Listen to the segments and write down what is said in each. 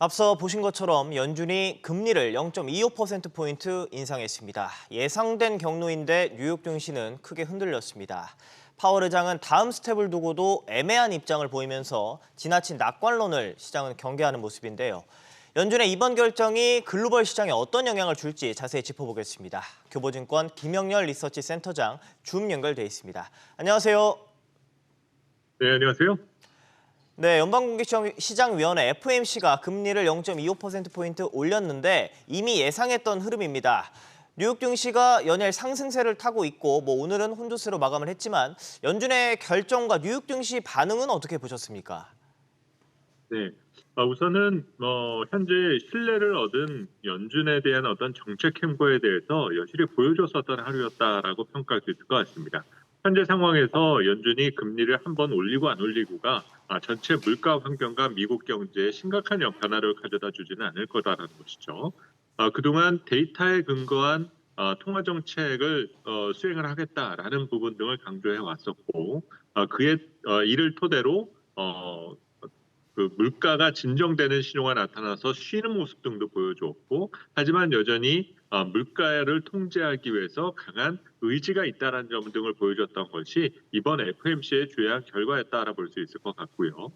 앞서 보신 것처럼 연준이 금리를 0.25%포인트 인상했습니다. 예상된 경로인데 뉴욕 증시는 크게 흔들렸습니다. 파월 의장은 다음 스텝을 두고도 애매한 입장을 보이면서 지나친 낙관론을 시장은 경계하는 모습인데요. 연준의 이번 결정이 글로벌 시장에 어떤 영향을 줄지 자세히 짚어보겠습니다. 교보증권 김영렬 리서치 센터장 줌 연결돼 있습니다. 안녕하세요. 네, 안녕하세요. 네, 연방공개시장위원회 FOMC가 금리를 0.25%포인트 올렸는데 이미 예상했던 흐름입니다. 뉴욕 증시가 연일 상승세를 타고 있고 오늘은 혼조세로 마감을 했지만 연준의 결정과 뉴욕 증시 반응은 어떻게 보셨습니까? 네, 우선은 현재 신뢰를 얻은 연준에 대한 어떤 정책 행보에 대해서 여실히 보여줬었던 하루였다라고 평가할 수 있을 것 같습니다. 현재 상황에서 연준이 금리를 한번 올리고 안 올리고가 전체 물가 환경과 미국 경제에 심각한 변화를 가져다 주지는 않을 거다라는 것이죠. 그동안 데이터에 근거한 통화 정책을 수행을 하겠다라는 부분 등을 강조해 왔었고, 그의 이를 토대로 그 물가가 진정되는 신호가 나타나서 쉬는 모습 등도 보여주었고, 하지만 여전히 물가를 통제하기 위해서 강한 의지가 있다는 점 등을 보여줬던 것이 이번 FOMC의 주요한 결과였다라 볼 수 있을 것 같고요.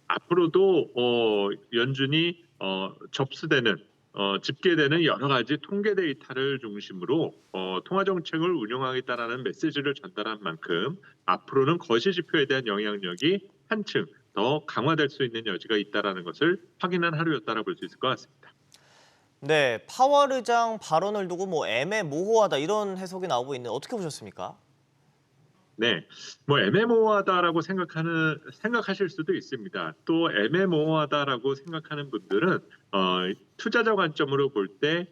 앞으로도 연준이 접수되는 집계되는 여러 가지 통계 데이터를 중심으로 통화 정책을 운용하겠다라는 메시지를 전달한 만큼 앞으로는 거시 지표에 대한 영향력이 한층 더 강화될 수 있는 여지가 있다라는 것을 확인한 하루였다라 볼 수 있을 것 같습니다. 네, 파월 의장 발언을 두고 애매모호하다 이런 해석이 나오고 있는데 어떻게 보셨습니까? 네, 애매모호하다라고 생각하실 수도 있습니다. 또 애매모호하다라고 생각하는 분들은 투자자 관점으로 볼 때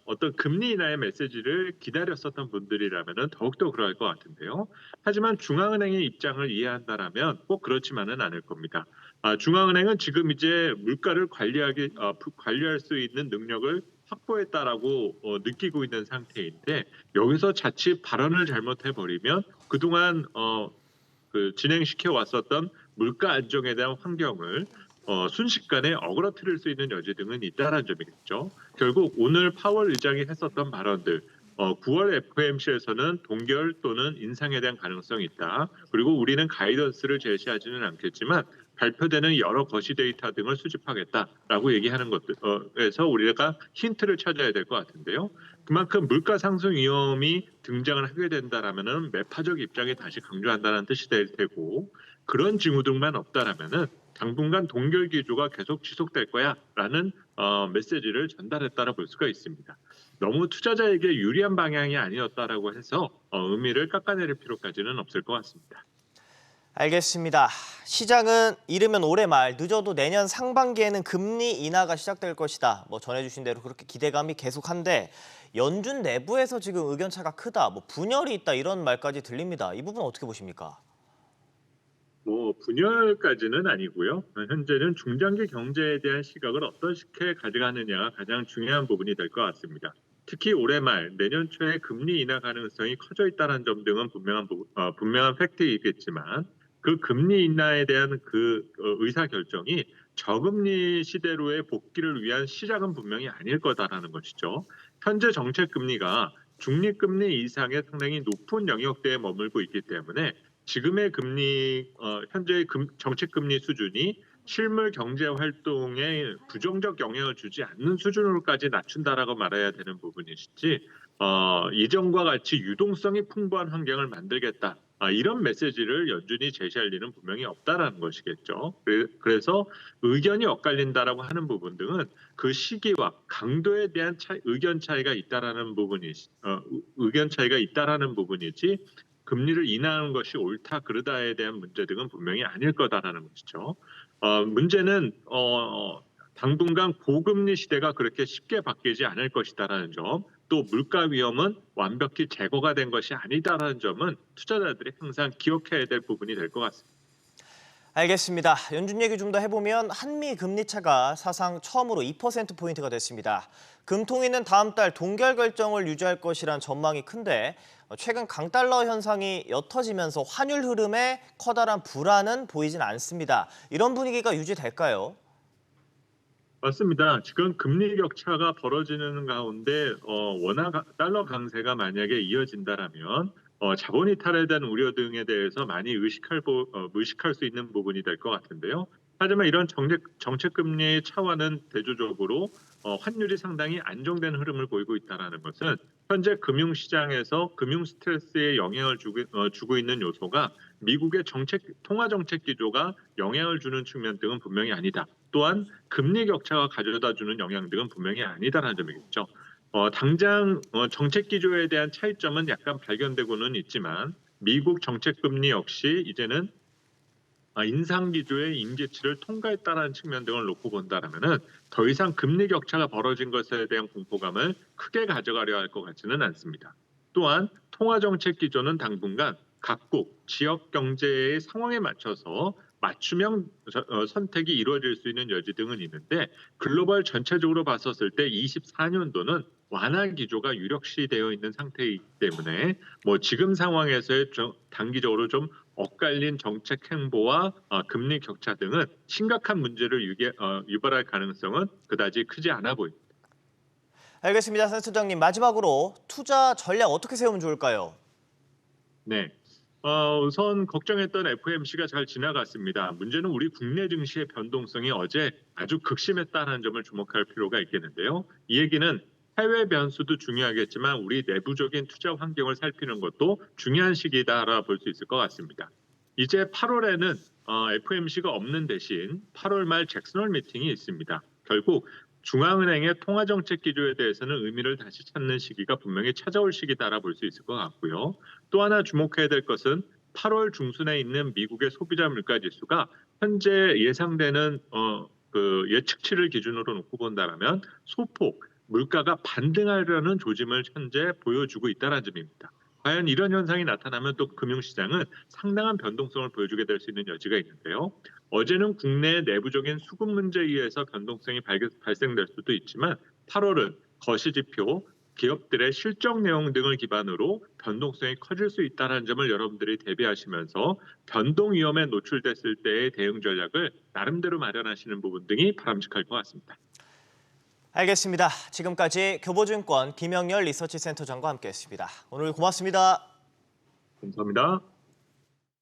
어떤 금리 인하의 메시지를 기다렸었던 분들이라면 더욱더 그럴 것 같은데요. 하지만 중앙은행의 입장을 이해한다라면 꼭 그렇지만은 않을 겁니다. 중앙은행은 지금 이제 물가를 관리할 수 있는 능력을 확보했다라고 느끼고 있는 상태인데, 여기서 자칫 발언을 잘못해 버리면 그동안 진행시켜 왔었던 물가 안정에 대한 환경을 순식간에 어그러뜨릴 수 있는 여지 등은 있다는 점이겠죠. 결국 오늘 파월 의장이 했었던 발언들, 9월 FOMC에서는 동결 또는 인상에 대한 가능성이 있다. 그리고 우리는 가이던스를 제시하지는 않겠지만 발표되는 여러 거시 데이터 등을 수집하겠다라고 얘기하는 것들에서 우리가 힌트를 찾아야 될 것 같은데요. 그만큼 물가 상승 위험이 등장을 하게 된다라면은 매파적 입장에 다시 강조한다는 뜻이 될 테고, 그런 징후들만 없다라면은 당분간 동결 기조가 계속 지속될 거야라는 메시지를 전달했다라 볼 수가 있습니다. 너무 투자자에게 유리한 방향이 아니었다라고 해서 의미를 깎아내릴 필요까지는 없을 것 같습니다. 알겠습니다. 시장은 이르면 올해 말, 늦어도 내년 상반기에는 금리 인하가 시작될 것이다. 전해주신 대로 그렇게 기대감이 계속한데 연준 내부에서 지금 의견 차가 크다, 분열이 있다 이런 말까지 들립니다. 이 부분 어떻게 보십니까? 분열까지는 아니고요. 현재는 중장기 경제에 대한 시각을 어떻게 가져가느냐가 가장 중요한 부분이 될 것 같습니다. 특히 올해 말, 내년 초에 금리 인하 가능성이 커져 있다는 점 등은 분명한 팩트이겠지만, 그 금리 인하에 대한 의사 결정이 저금리 시대로의 복귀를 위한 시작은 분명히 아닐 거다라는 것이죠. 현재 정책 금리가 중립금리 이상의 상당히 높은 영역대에 머물고 있기 때문에 지금의 현재의 정책 금리 수준이 실물 경제 활동에 부정적 영향을 주지 않는 수준으로까지 낮춘다라고 말해야 되는 부분이시지, 이전과 같이 유동성이 풍부한 환경을 만들겠다, 이런 메시지를 연준이 제시할 리는 분명히 없다라는 것이겠죠. 그래서 의견이 엇갈린다라고 하는 부분 등은 그 시기와 강도에 대한 의견 차이가 있다라는 부분이지, 금리를 인하하는 것이 옳다 그르다에 대한 문제 등은 분명히 아닐 거다라는 것이죠. 문제는 당분간 고금리 시대가 그렇게 쉽게 바뀌지 않을 것이다라는 점, 또 물가 위험은 완벽히 제거가 된 것이 아니다라는 점은 투자자들이 항상 기억해야 될 부분이 될 것 같습니다. 알겠습니다. 연준 얘기 좀 더 해보면 한미 금리 차가 사상 처음으로 2%포인트가 됐습니다. 금통위는 다음 달 동결 결정을 유지할 것이란 전망이 큰데 최근 강달러 현상이 옅어지면서 환율 흐름에 커다란 불안은 보이진 않습니다. 이런 분위기가 유지될까요? 맞습니다. 지금 금리 격차가 벌어지는 가운데 원화 달러 강세가 만약에 이어진다라면 자본 이탈에 대한 우려 등에 대해서 많이 의식할 수 있는 부분이 될 것 같은데요. 하지만 이런 정책 금리의 차원은 대조적으로 환율이 상당히 안정된 흐름을 보이고 있다는 것은 현재 금융시장에서 금융 스트레스에 영향을 주고 있는 요소가 미국의 통화 정책 기조가 영향을 주는 측면 등은 분명히 아니다. 또한 금리 격차가 가져다주는 영향 등은 분명히 아니다라는 점이겠죠. 당장 정책 기조에 대한 차이점은 약간 발견되고는 있지만 미국 정책 금리 역시 이제는 인상 기조의 임계치를 통과했다는 측면 등을 놓고 본다면은 더 이상 금리 격차가 벌어진 것에 대한 공포감을 크게 가져가려 할 것 같지는 않습니다. 또한 통화 정책 기조는 당분간 각국 지역 경제의 상황에 맞춰서 맞춤형 선택이 이루어질 수 있는 여지 등은 있는데 글로벌 전체적으로 봤었을 때 24년도는 완화 기조가 유력시되어 있는 상태이기 때문에 지금 상황에서의 단기적으로 좀 엇갈린 정책 행보와 금리 격차 등은 심각한 문제를 유발할 가능성은 그다지 크지 않아 보입니다. 알겠습니다, 센터장님. 마지막으로 투자 전략 어떻게 세우면 좋을까요? 네. 우선 걱정했던 FOMC가 잘 지나갔습니다. 문제는 우리 국내 증시의 변동성이 어제 아주 극심했다는 점을 주목할 필요가 있겠는데요. 이 얘기는 해외 변수도 중요하겠지만 우리 내부적인 투자 환경을 살피는 것도 중요한 시기다라 볼 수 있을 것 같습니다. 이제 8월에는 FOMC가 없는 대신 8월 말 잭슨홀 미팅이 있습니다. 결국 중앙은행의 통화정책 기조에 대해서는 의미를 다시 찾는 시기가 분명히 찾아올 시기다라 볼 수 있을 것 같고요. 또 하나 주목해야 될 것은 8월 중순에 있는 미국의 소비자 물가 지수가 현재 예상되는 그 예측치를 기준으로 놓고 본다면 소폭 물가가 반등하려는 조짐을 현재 보여주고 있다는 점입니다. 과연 이런 현상이 나타나면 또 금융시장은 상당한 변동성을 보여주게 될 수 있는 여지가 있는데요. 어제는 국내 내부적인 수급 문제에 의해서 변동성이 발생될 수도 있지만 8월은 거시지표, 기업들의 실적 내용 등을 기반으로 변동성이 커질 수 있다는 점을 여러분들이 대비하시면서 변동 위험에 노출됐을 때의 대응 전략을 나름대로 마련하시는 부분 등이 바람직할 것 같습니다. 알겠습니다. 지금까지 교보증권 김영렬 리서치센터장과 함께했습니다. 오늘 고맙습니다. 감사합니다.